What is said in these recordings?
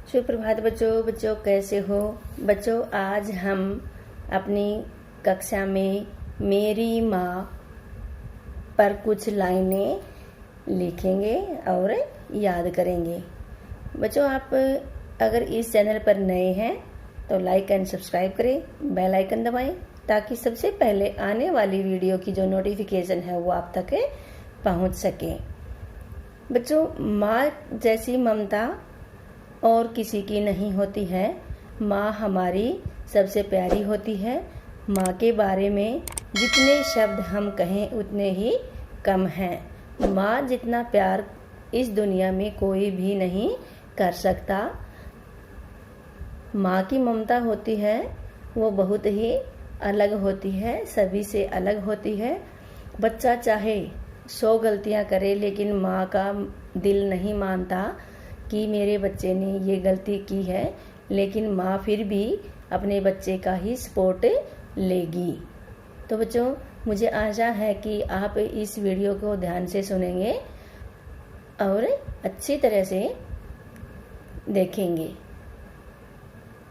सुप्रभात बच्चों कैसे हो बच्चों। आज हम अपनी कक्षा में मेरी माँ पर कुछ लाइनें लिखेंगे और याद करेंगे। बच्चों, आप अगर इस चैनल पर नए हैं तो लाइक एंड सब्सक्राइब करें, बेल आइकन दबाएं ताकि सबसे पहले आने वाली वीडियो की जो नोटिफिकेशन है वो आप तक पहुंच सके। बच्चों, माँ जैसी ममता और किसी की नहीं होती है। माँ हमारी सबसे प्यारी होती है। माँ के बारे में जितने शब्द हम कहें उतने ही कम हैं। माँ जितना प्यार इस दुनिया में कोई भी नहीं कर सकता। माँ की ममता होती है वो बहुत ही अलग होती है, सभी से अलग होती है। बच्चा चाहे 100 गलतियाँ करे लेकिन माँ का दिल नहीं मानता कि मेरे बच्चे ने ये गलती की है, लेकिन माँ फिर भी अपने बच्चे का ही सपोर्ट लेगी। तो बच्चों, मुझे आशा है कि आप इस वीडियो को ध्यान से सुनेंगे और अच्छी तरह से देखेंगे।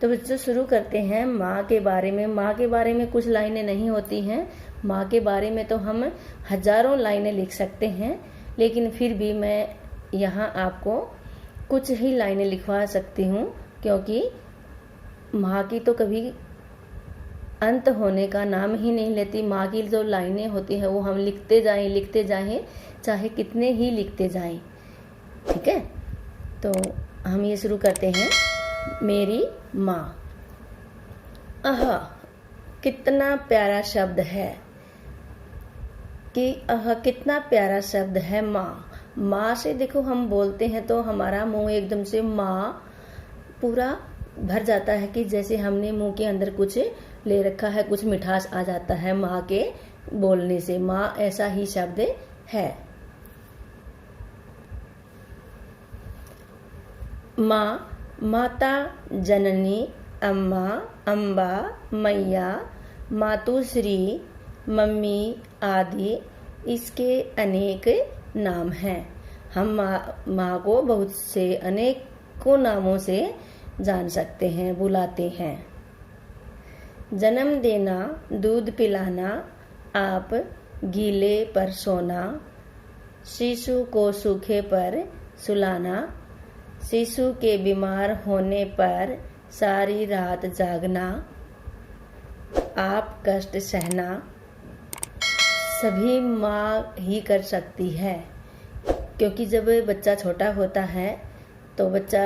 तो बच्चों, शुरू करते हैं माँ के बारे में। माँ के बारे में कुछ लाइनें नहीं होती हैं। माँ के बारे में तो हम हजारों लाइनें लिख सकते हैं, लेकिन फिर भी मैं यहाँ आपको कुछ ही लाइनें लिखवा सकती हूँ, क्योंकि माँ की तो कभी अंत होने का नाम ही नहीं लेती। माँ की जो लाइनें होती हैं वो हम लिखते जाएं, चाहे कितने ही लिखते जाएं। ठीक है, तो हम ये शुरू करते हैं। मेरी माँ। कितना प्यारा शब्द है कि कितना प्यारा शब्द है माँ। माँ से देखो हम बोलते हैं तो हमारा मुंह एकदम से माँ पूरा भर जाता है, कि जैसे हमने मुंह के अंदर कुछ ले रखा है, कुछ मिठास आ जाता है माँ के बोलने से। माँ ऐसा ही शब्द है। माँ माता, जननी, अम्मा, अम्बा, मैया, मातुश्री, मम्मी आदि इसके अनेक नाम हैं। हम माँ को बहुत से अनेकों नामों से जान सकते हैं, बुलाते हैं। जन्म देना, दूध पिलाना, आप गीले पर सोना, शिशु को सूखे पर सुलाना, शिशु के बीमार होने पर सारी रात जागना, आप कष्ट सहना, सभी माँ ही कर सकती है। क्योंकि जब बच्चा छोटा होता है तो बच्चा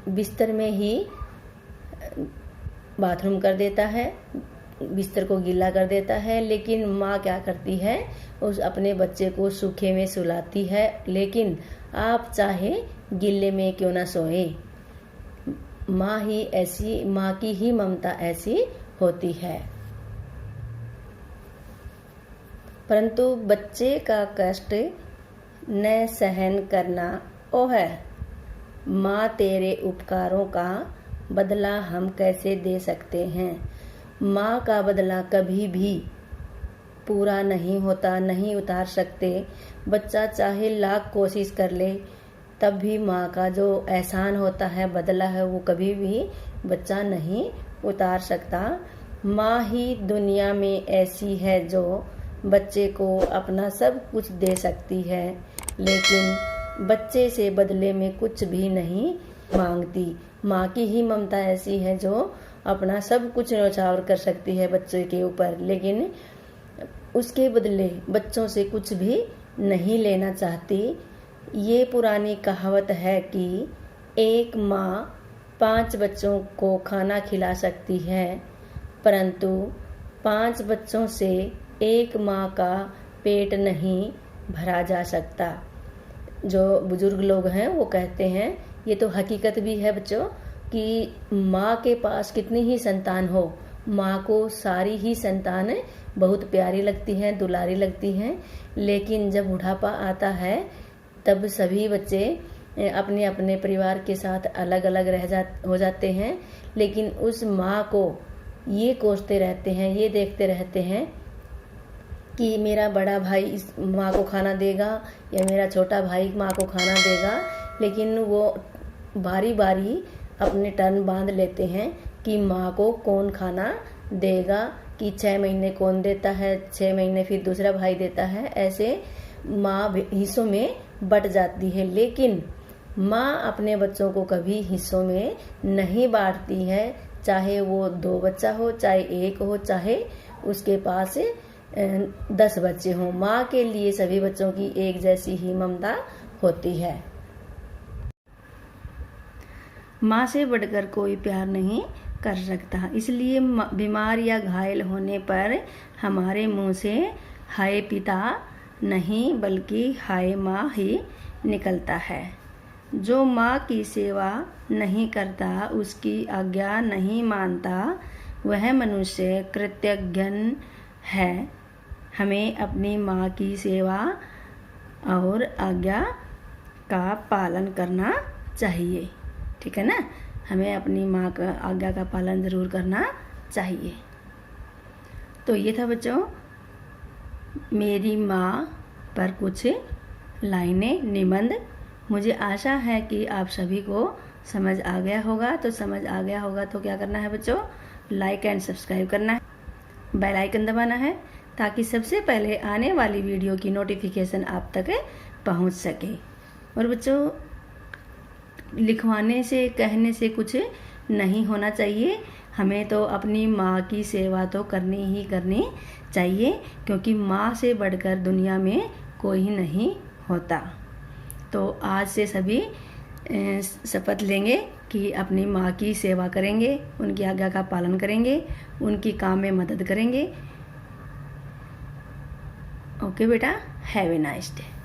बिस्तर में ही बाथरूम कर देता है, बिस्तर को गीला कर देता है, लेकिन माँ क्या करती है, उस अपने बच्चे को सूखे में सुलाती है। लेकिन आप चाहे गीले में क्यों ना सोए, माँ ही ऐसी, माँ की ही ममता ऐसी होती है। परंतु बच्चे का कष्ट न सहन करना ओ है। माँ तेरे उपकारों का बदला हम कैसे दे सकते हैं। माँ का बदला कभी भी पूरा नहीं होता, नहीं उतार सकते। बच्चा चाहे लाख कोशिश कर ले तब भी माँ का जो एहसान होता है, बदला है, वो कभी भी बच्चा नहीं उतार सकता। माँ ही दुनिया में ऐसी है जो बच्चे को अपना सब कुछ दे सकती है, लेकिन बच्चे से बदले में कुछ भी नहीं मांगती। माँ की ही ममता ऐसी है जो अपना सब कुछ न्यौछावर कर सकती है बच्चे के ऊपर, लेकिन उसके बदले बच्चों से कुछ भी नहीं लेना चाहती। ये पुरानी कहावत है कि एक माँ 5 बच्चों को खाना खिला सकती है, परंतु 5 बच्चों से एक माँ का पेट नहीं भरा जा सकता। जो बुजुर्ग लोग हैं वो कहते हैं, ये तो हकीकत भी है बच्चों, कि माँ के पास कितनी ही संतान हो, माँ को सारी ही संतान बहुत प्यारी लगती हैं, दुलारी लगती हैं, लेकिन जब बुढ़ापा आता है तब सभी बच्चे अपने अपने परिवार के साथ अलग अलग हो जाते हैं। लेकिन उस माँ को ये कोसते रहते हैं, ये देखते रहते हैं कि मेरा बड़ा भाई इस माँ को खाना देगा या मेरा छोटा भाई माँ को खाना देगा, लेकिन वो बारी बारी अपने टर्न बांध लेते हैं कि माँ को कौन खाना देगा, कि 6 महीने कौन देता है, 6 महीने फिर दूसरा भाई देता है, ऐसे माँ हिस्सों में बट जाती है। लेकिन माँ अपने बच्चों को कभी हिस्सों में नहीं बांटती है, चाहे वो 2 बच्चा हो, चाहे 1 हो, चाहे उसके पास 10 बच्चे हों। माँ के लिए सभी बच्चों की एक जैसी ही ममता होती है। माँ से बढ़कर कोई प्यार नहीं कर सकता। इसलिए बीमार या घायल होने पर हमारे मुंह से हाय पिता नहीं बल्कि हाय माँ ही निकलता है। जो माँ की सेवा नहीं करता, उसकी आज्ञा नहीं मानता, वह मनुष्य कृतज्ञ है। हमें अपनी माँ की सेवा और आज्ञा का पालन करना चाहिए, ठीक है ना। हमें अपनी माँ का आज्ञा का पालन ज़रूर करना चाहिए। तो ये था बच्चों मेरी माँ पर कुछ लाइनें, निबंध। मुझे आशा है कि आप सभी को समझ आ गया होगा। तो समझ आ गया होगा तो क्या करना है बच्चों, लाइक एंड सब्सक्राइब करना है, बेल आइकन दबाना है, ताकि सबसे पहले आने वाली वीडियो की नोटिफिकेशन आप तक पहुंच सके। और बच्चों लिखवाने से, कहने से कुछ नहीं होना चाहिए। हमें तो अपनी माँ की सेवा तो करनी ही करनी चाहिए, क्योंकि माँ से बढ़कर दुनिया में कोई नहीं होता। तो आज से सभी शपथ लेंगे कि अपनी माँ की सेवा करेंगे, उनकी आज्ञा का पालन करेंगे, उनकी काम में मदद करेंगे। ओके बेटा, हैव ए नाइस डे।